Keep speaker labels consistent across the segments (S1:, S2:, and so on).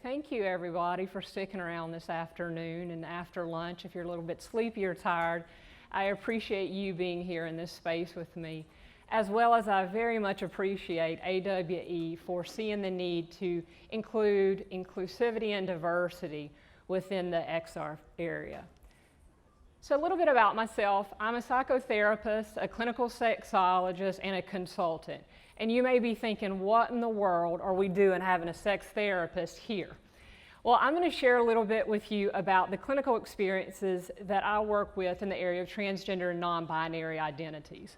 S1: Thank you, everybody, for sticking around this afternoon and after lunch. If you're a little bit sleepy or tired, I appreciate you being here in this space with me, as well as I very much appreciate AWE for seeing the need to include inclusivity and diversity within the XR area. So a little bit about myself. I'm a psychotherapist, a clinical sexologist, and a consultant. And you may be thinking, what in the world are we doing having a sex therapist here? Well, I'm going to share a little bit with you about the clinical experiences that I work with in the area of transgender and non-binary identities.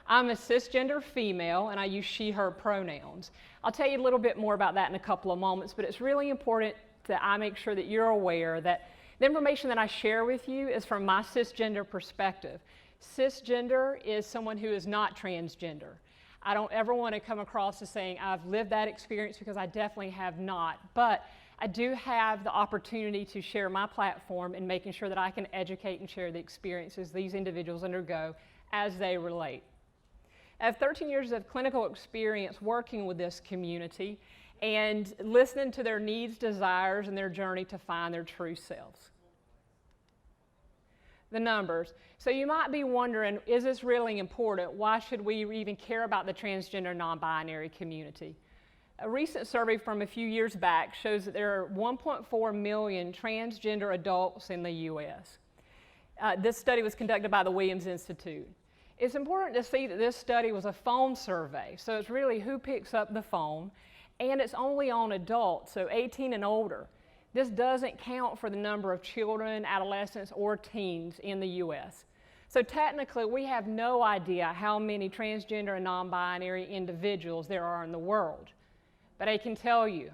S1: I'm a cisgender female, and I use she, her pronouns. I'll tell you a little bit more about that in a couple of moments, but it's really important that I make sure that you're aware that the information that I share with you is from my cisgender perspective. Cisgender is someone who is not transgender. I don't ever want to come across as saying I've lived that experience, because I definitely have not. But I do have the opportunity to share my platform in making sure that I can educate and share the experiences these individuals undergo as they relate. I have 13 years of clinical experience working with this community and listening to their needs, desires, and their journey to find their true selves. The numbers. So you might be wondering, is this really important? Why should we even care about the transgender non-binary community? A recent survey from a few years back shows that there are 1.4 million transgender adults in the U.S. This study was conducted by the Williams Institute. It's important to see that this study was a phone survey, so it's really who picks up the phone, and it's only on adults, so 18 and older. This doesn't count for the number of children, adolescents, or teens in the U.S. So technically, we have no idea how many transgender and non-binary individuals there are in the world. But I can tell you,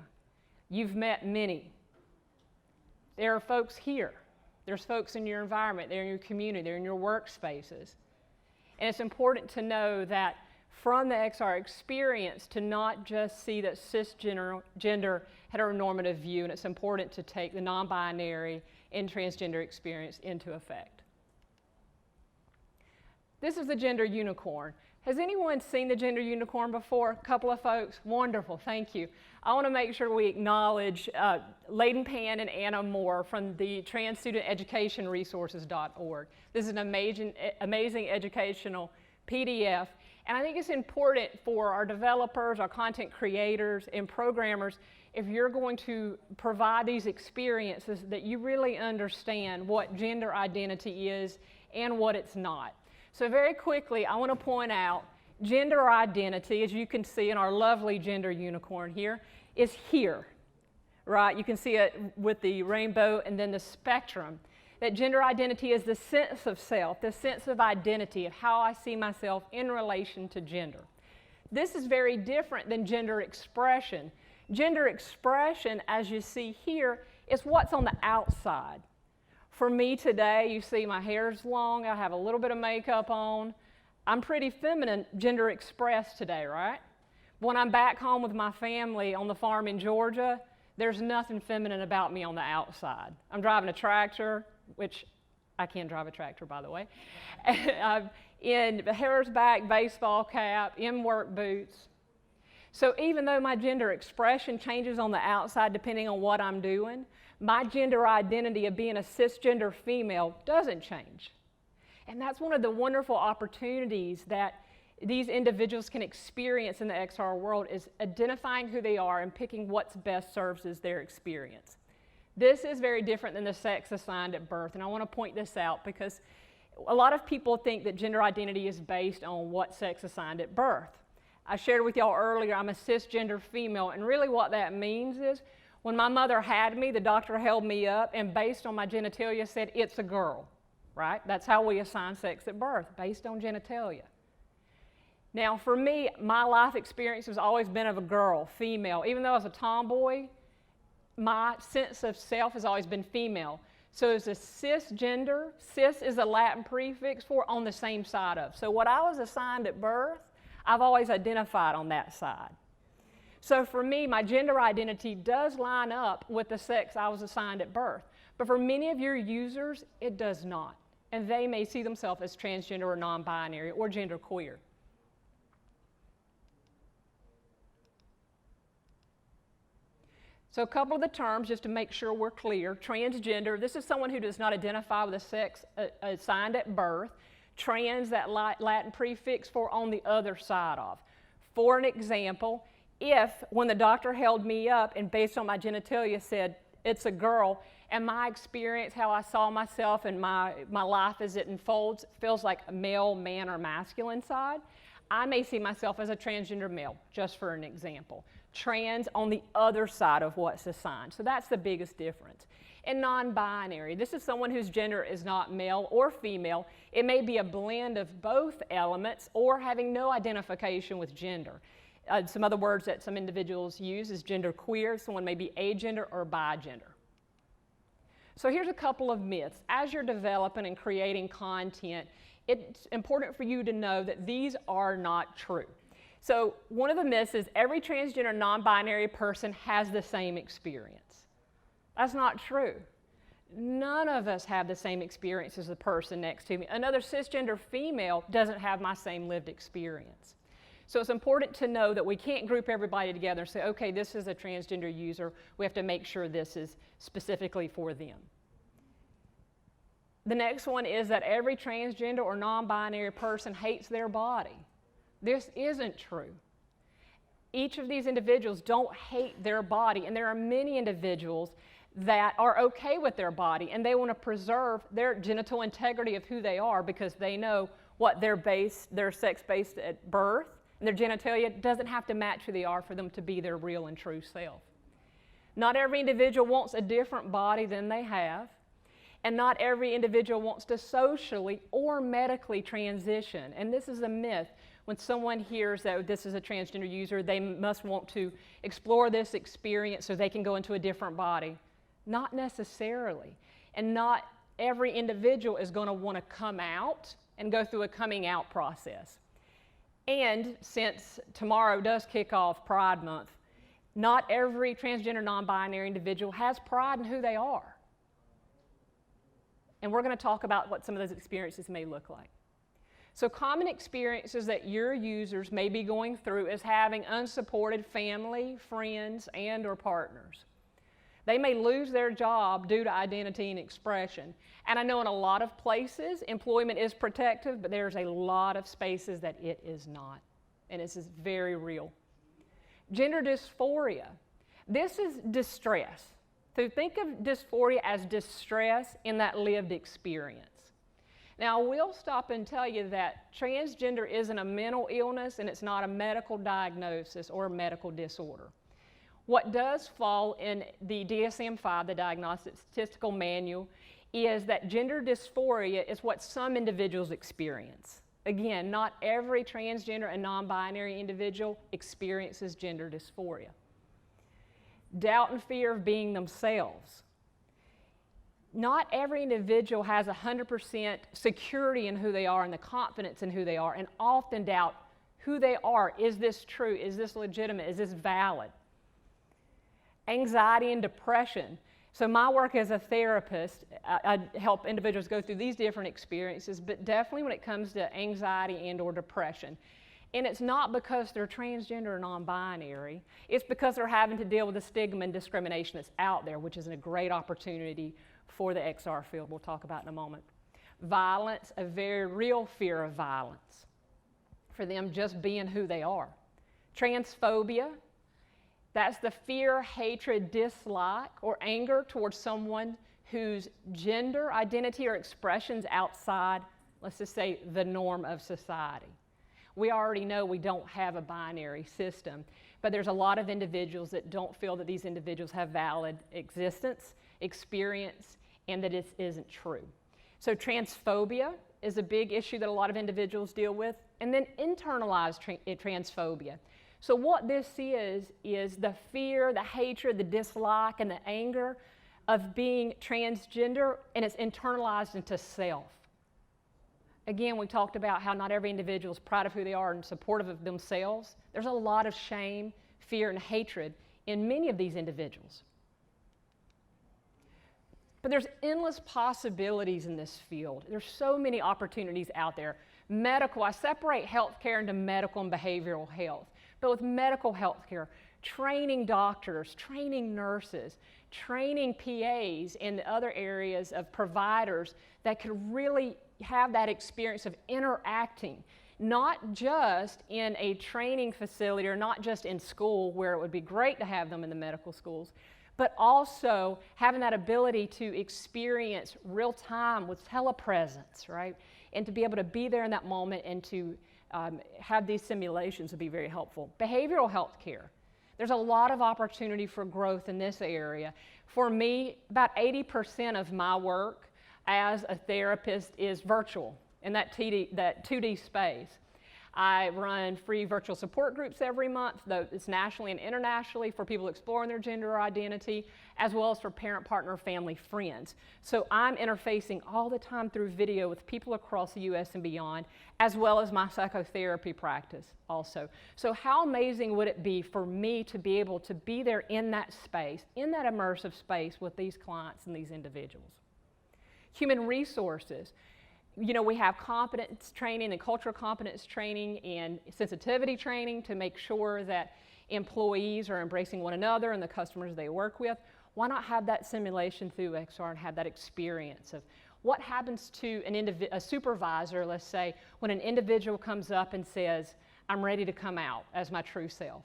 S1: you've met many. There are folks here. There's folks in your environment, they're in your community, they're in your workspaces. And it's important to know that from the XR experience to not just see that cisgender heteronormative view, and it's important to take the non-binary and transgender experience into effect. This is the gender unicorn. Has anyone seen the gender unicorn before? A couple of folks? Wonderful, thank you. I want to make sure we acknowledge Layden Pan and Anna Moore from the transstudent-education-resources.org. This is an amazing educational PDF. And I think it's important for our developers, our content creators, and programmers, if you're going to provide these experiences, that you really understand what gender identity is and what it's not. So very quickly, I want to point out gender identity, as you can see in our lovely gender unicorn here, is here, right? You can see it with the rainbow and then the spectrum. That gender identity is the sense of self, the sense of identity, of how I see myself in relation to gender. This is very different than gender expression. Gender expression, as you see here, is what's on the outside. For me today, you see my hair's long, I have a little bit of makeup on. I'm pretty feminine, gender expressed today, right? When I'm back home with my family on the farm in Georgia, there's nothing feminine about me on the outside. I'm driving a tractor, which I can drive a tractor, by the way. In hair's back, baseball cap, in work boots. So even though my gender expression changes on the outside depending on what I'm doing, my gender identity of being a cisgender female doesn't change. And that's one of the wonderful opportunities that these individuals can experience in the XR world, is identifying who they are and picking what's best serves as their experience. This is very different than the sex assigned at birth, and I want to point this out because a lot of people think that gender identity is based on what sex assigned at birth. I shared with y'all earlier, I'm a cisgender female, and really what that means is when my mother had me, the doctor held me up and based on my genitalia said, it's a girl, right? That's how we assign sex at birth, based on genitalia. Now for me, my life experience has always been of a girl, female. Even though I was a tomboy, my sense of self has always been female. So as a cisgender, cis is a Latin prefix for on the same side of. So what I was assigned at birth, I've always identified on that side. So for me, my gender identity does line up with the sex I was assigned at birth. But for many of your users, it does not. And they may see themselves as transgender or non-binary or genderqueer. So a couple of the terms, just to make sure we're clear. Transgender, this is someone who does not identify with a sex assigned at birth. Trans, that Latin prefix for on the other side of. For an example, if when the doctor held me up and based on my genitalia said it's a girl, and my experience, how I saw myself and my life as it unfolds feels like a male, man, or masculine side, I may see myself as a transgender male, just for an example. Trans on the other side of what's assigned. So that's the biggest difference. And non-binary, this is someone whose gender is not male or female. It may be a blend of both elements or having no identification with gender. Some other words that some individuals use is gender queer. Someone may be agender or bigender. So here's a couple of myths. As you're developing and creating content, it's important for you to know that these are not true. So one of the myths is every transgender non-binary person has the same experience. That's not true. None of us have the same experience as the person next to me. Another cisgender female doesn't have my same lived experience. So it's important to know that we can't group everybody together and say, okay, this is a transgender user. We have to make sure this is specifically for them. The next one is that every transgender or non-binary person hates their body. This isn't true. Each of these individuals don't hate their body, and there are many individuals that are okay with their body, and they want to preserve their genital integrity of who they are because they know what their sex-based at birth, and their genitalia doesn't have to match who they are for them to be their real and true self. Not every individual wants a different body than they have, and not every individual wants to socially or medically transition. And this is a myth. When someone hears that this is a transgender user, they must want to explore this experience so they can go into a different body. Not necessarily. And not every individual is going to want to come out and go through a coming out process. And since tomorrow does kick off Pride Month, not every transgender non-binary individual has pride in who they are. And we're going to talk about what some of those experiences may look like. So common experiences that your users may be going through is having unsupported family, friends, and or partners. They may lose their job due to identity and expression. And I know in a lot of places, employment is protective, but there's a lot of spaces that it is not. And this is very real. Gender dysphoria. This is distress. So think of dysphoria as distress in that lived experience. Now, I will stop and tell you that transgender isn't a mental illness and it's not a medical diagnosis or a medical disorder. What does fall in the DSM-5, the Diagnostic Statistical Manual, is that gender dysphoria is what some individuals experience. Again, not every transgender and non-binary individual experiences gender dysphoria. Doubt and fear of being themselves. Not every individual has 100% security in who they are and the confidence in who they are, and often doubt who they are. Is this true? Is this legitimate? Is this valid? Anxiety and depression. So my work as a therapist, I help individuals go through these different experiences, but definitely when it comes to anxiety and or depression. And it's not because they're transgender or non-binary. It's because they're having to deal with the stigma and discrimination that's out there, which is a great opportunity for the XR field we'll talk about in a moment. Violence, a very real fear of violence for them just being who they are. Transphobia, that's the fear, hatred, dislike, or anger towards someone whose gender, identity, or expressions outside, let's just say, the norm of society. We already know we don't have a binary system, but there's a lot of individuals that don't feel that these individuals have valid existence, experience, and that it isn't true. So transphobia is a big issue that a lot of individuals deal with, and then internalized transphobia. So what this is the fear, the hatred, the dislike, and the anger of being transgender, and it's internalized into self. Again, we talked about how not every individual is proud of who they are and supportive of themselves. There's a lot of shame, fear, and hatred in many of these individuals. But there's endless possibilities in this field. There's so many opportunities out there. Medical, I separate healthcare into medical and behavioral health. But with medical healthcare, training doctors, training nurses, training PAs in other areas of providers that could really have that experience of interacting, not just in a training facility or not just in school where it would be great to have them in the medical schools, but also having that ability to experience real time with telepresence, right? And to be able to be there in that moment and to have these simulations would be very helpful. Behavioral health care. There's a lot of opportunity for growth in this area. For me, about 80% of my work as a therapist is virtual in that 2D space. I run free virtual support groups every month, though it's nationally and internationally for people exploring their gender identity, as well as for parent, partner, family, friends. So I'm interfacing all the time through video with people across the US and beyond, as well as my psychotherapy practice also. So how amazing would it be for me to be able to be there in that space, in that immersive space with these clients and these individuals? Human resources. You know, we have competence training and cultural competence training and sensitivity training to make sure that employees are embracing one another and the customers they work with. Why not have that simulation through XR and have that experience of what happens to a supervisor, let's say, when an individual comes up and says, I'm ready to come out as my true self?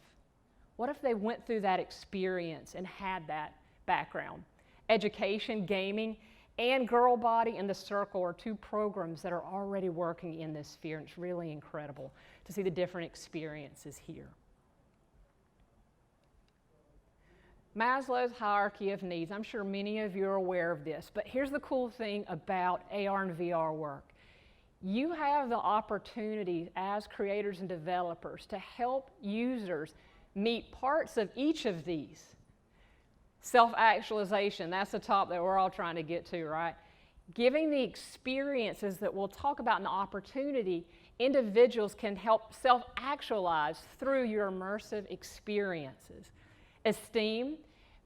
S1: What if they went through that experience and had that background? Education, gaming, and Girl Body and The Circle are two programs that are already working in this sphere, and it's really incredible to see the different experiences here. Maslow's hierarchy of needs. I'm sure many of you are aware of this, but here's the cool thing about AR and VR work. You have the opportunity as creators and developers to help users meet parts of each of these. Self-actualization, that's the top that we're all trying to get to, right? Giving the experiences that we'll talk about in the opportunity, individuals can help self-actualize through your immersive experiences. Esteem,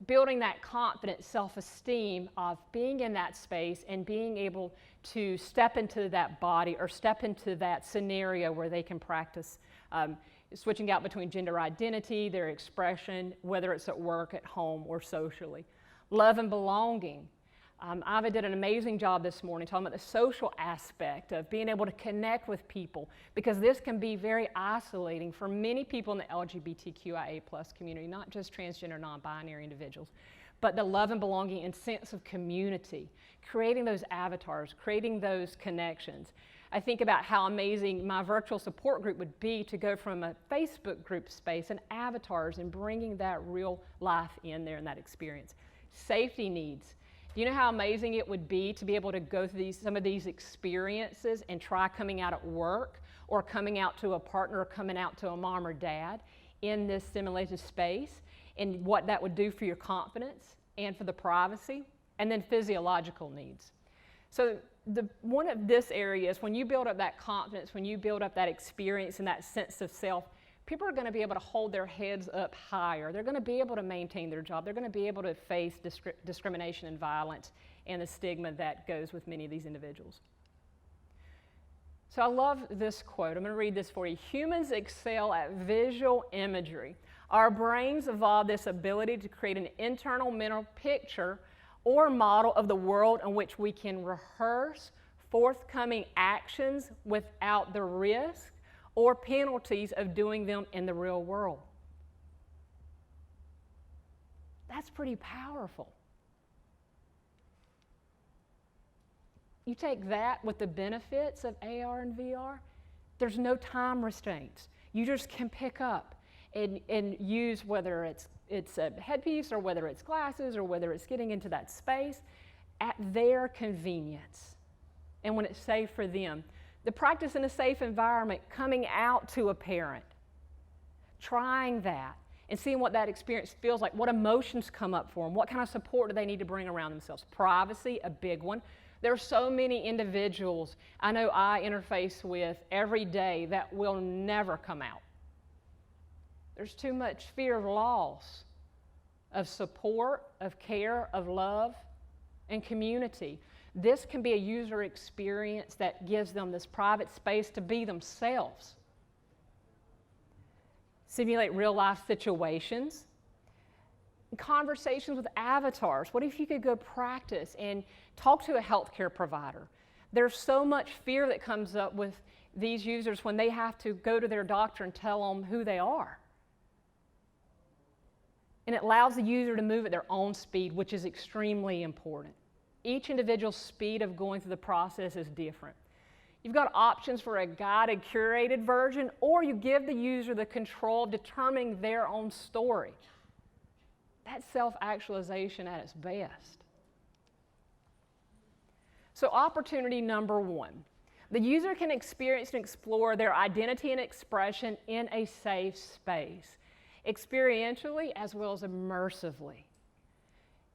S1: building that confident self-esteem of being in that space and being able to step into that body or step into that scenario where they can practice switching out between gender identity, their expression, whether it's at work, at home, or socially. Love and belonging. Ava did an amazing job this morning talking about the social aspect of being able to connect with people, because this can be very isolating for many people in the LGBTQIA+ community, not just transgender, non-binary individuals, but the love and belonging and sense of community, creating those avatars, creating those connections. I think about how amazing my virtual support group would be to go from a Facebook group space and avatars and bringing that real life in there in that experience. Safety needs. Do you know how amazing it would be to be able to go through some of these experiences and try coming out at work or coming out to a partner or coming out to a mom or dad in this simulated space, and what that would do for your confidence and for the privacy, and then physiological needs. So one of this area is when you build up that confidence, when you build up that experience and that sense of self, people are going to be able to hold their heads up higher. They're going to be able to maintain their job. They're going to be able to face discrimination and violence and the stigma that goes with many of these individuals. So I love this quote. I'm going to read this for you. Humans excel at visual imagery. Our brains evolved this ability to create an internal mental picture or model of the world in which we can rehearse forthcoming actions without the risk or penalties of doing them in the real world. That's pretty powerful. You take that with the benefits of AR and VR, there's no time restraints. You just can pick up and use, whether it's a headpiece or whether it's glasses or whether it's getting into that space at their convenience and when it's safe for them. The practice in a safe environment, coming out to a parent, trying that and seeing what that experience feels like, what emotions come up for them, what kind of support do they need to bring around themselves. Privacy, a big one. There are so many individuals I know I interface with every day that will never come out. There's too much fear of loss, of support, of care, of love, and community. This can be a user experience that gives them this private space to be themselves. simulate real life situations. Conversations with avatars. What if you could go practice and talk to a healthcare provider? There's so much fear that comes up with these users when they have to go to their doctor and tell them who they are. And it allows the user to move at their own speed, which is extremely important. Each individual's speed of going through the process is different. You've got options for a guided, curated version, or you give the user the control of determining their own story. That's self-actualization at its best. So opportunity number one. The user can experience and explore their identity and expression in a safe space, experientially as well as immersively.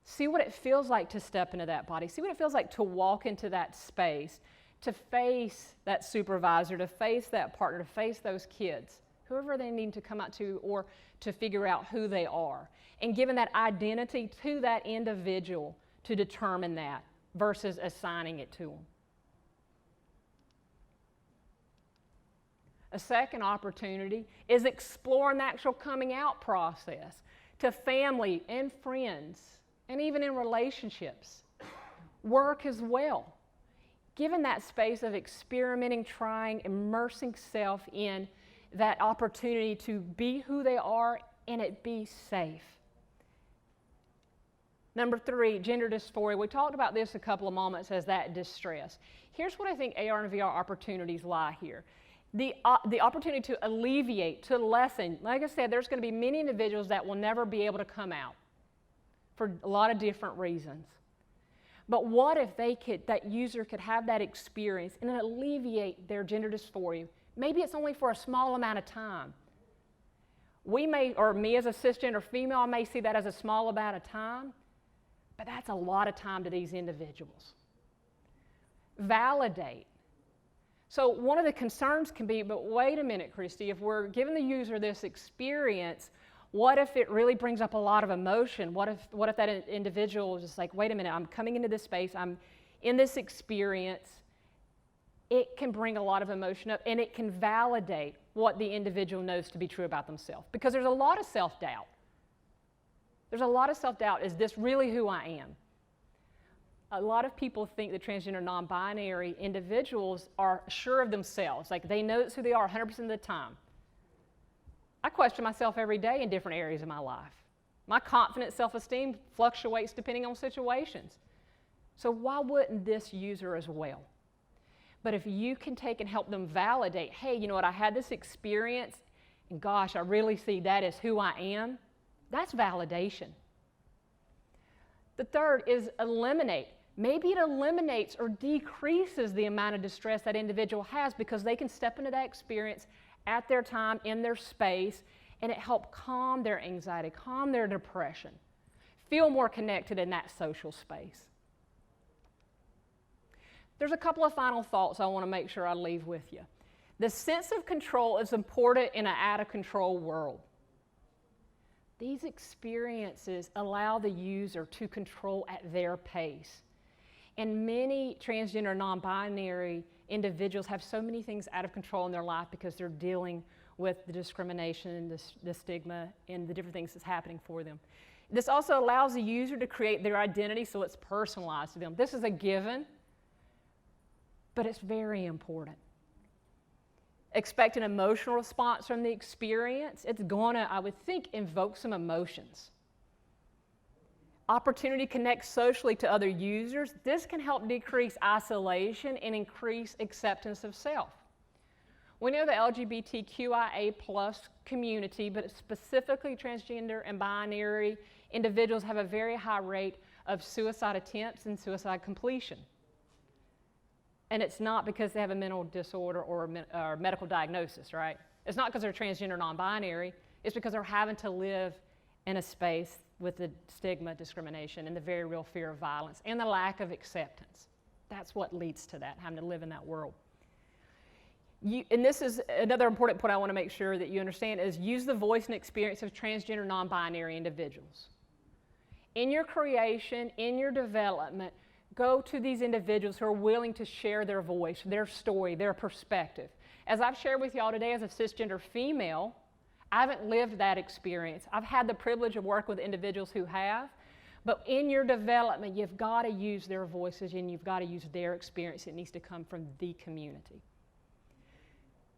S1: See what it feels like to step into that body. See what it feels like to walk into that space, to face that supervisor, to face that partner, to face those kids, whoever they need to come out to, or to figure out who they are. And giving that identity to that individual to determine that versus assigning it to them. A second opportunity is exploring the actual coming out process to family and friends, and even in relationships. Work as well. Given that space of experimenting, trying, immersing self in that opportunity to be who they are and it be safe. Number three, gender dysphoria. We talked about this a couple of moments as that distress. Here's what I think AR and VR opportunities lie here. The opportunity to alleviate, to lessen. Like I said, there's going to be many individuals that will never be able to come out for a lot of different reasons. But what if that user could have that experience and alleviate their gender dysphoria? Maybe it's only for a small amount of time. We may, or me as a cisgender female, I may see that as a small amount of time, but that's a lot of time to these individuals. Validate. So one of the concerns can be, but wait a minute, Kristie, if we're giving the user this experience, what if it really brings up a lot of emotion? What if that individual is just like, wait a minute, I'm coming into this space, I'm in this experience. It can bring a lot of emotion up, and it can validate what the individual knows to be true about themselves. Because there's a lot of self-doubt. There's a lot of self-doubt. Is this really who I am? A lot of people think that transgender non-binary individuals are sure of themselves, like they know it's who they are 100% of the time. I question myself every day in different areas of my life. My confidence, self-esteem fluctuates depending on situations. So why wouldn't this user as well? But if you can take and help them validate, hey, you know what, I had this experience, and gosh, I really see that as who I am, that's validation. The third is eliminate. Maybe it eliminates or decreases the amount of distress that individual has because they can step into that experience at their time, in their space, and it helps calm their anxiety, calm their depression, feel more connected in that social space. There's a couple of final thoughts I want to make sure I leave with you. The sense of control is important in an out-of-control world. These experiences allow the user to control at their pace. And many transgender, non-binary individuals have so many things out of control in their life because they're dealing with the discrimination, the stigma, and the different things that's happening for them. This also allows the user to create their identity so it's personalized to them. This is a given, but it's very important. Expect an emotional response from the experience. It's going to, I would think, invoke some emotions. Opportunity to connect socially to other users. This can help decrease isolation and increase acceptance of self. We know the LGBTQIA+ community, but specifically transgender and binary individuals have a very high rate of suicide attempts and suicide completion. And it's not because they have a mental disorder or medical diagnosis, right? It's not because they're transgender, non-binary. It's because they're having to live in a space with the stigma, discrimination, and the very real fear of violence, and the lack of acceptance. That's what leads to that, having to live in that world. And this is another important point I want to make sure that you understand, is use the voice and experience of transgender, non-binary individuals. In your creation, in your development, go to these individuals who are willing to share their voice, their story, their perspective. As I've shared with y'all today as a cisgender female, I haven't lived that experience. I've had the privilege of working with individuals who have, but in your development, you've got to use their voices and you've got to use their experience. It needs to come from the community.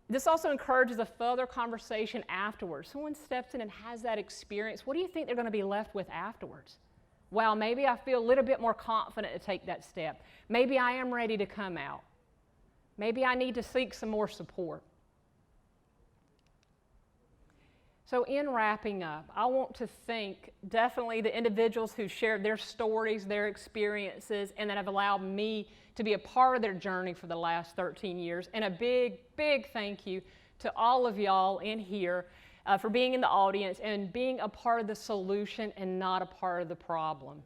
S1: This also encourages a further conversation afterwards. Someone steps in and has that experience. What do you think they're going to be left with afterwards? Well, maybe I feel a little bit more confident to take that step. Maybe I am ready to come out. Maybe I need to seek some more support. So in wrapping up, I want to thank definitely the individuals who shared their stories, their experiences, and that have allowed me to be a part of their journey for the last 13 years. And a big, big thank you to all of y'all in here for being in the audience and being a part of the solution and not a part of the problem.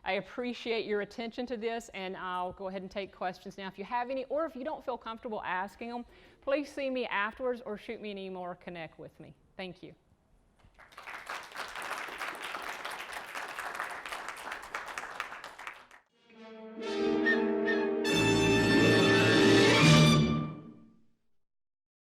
S1: I appreciate your attention to this, and I'll go ahead and take questions now if you have any, or if you don't feel comfortable asking them, please see me afterwards or shoot me an email or connect with me. Thank you.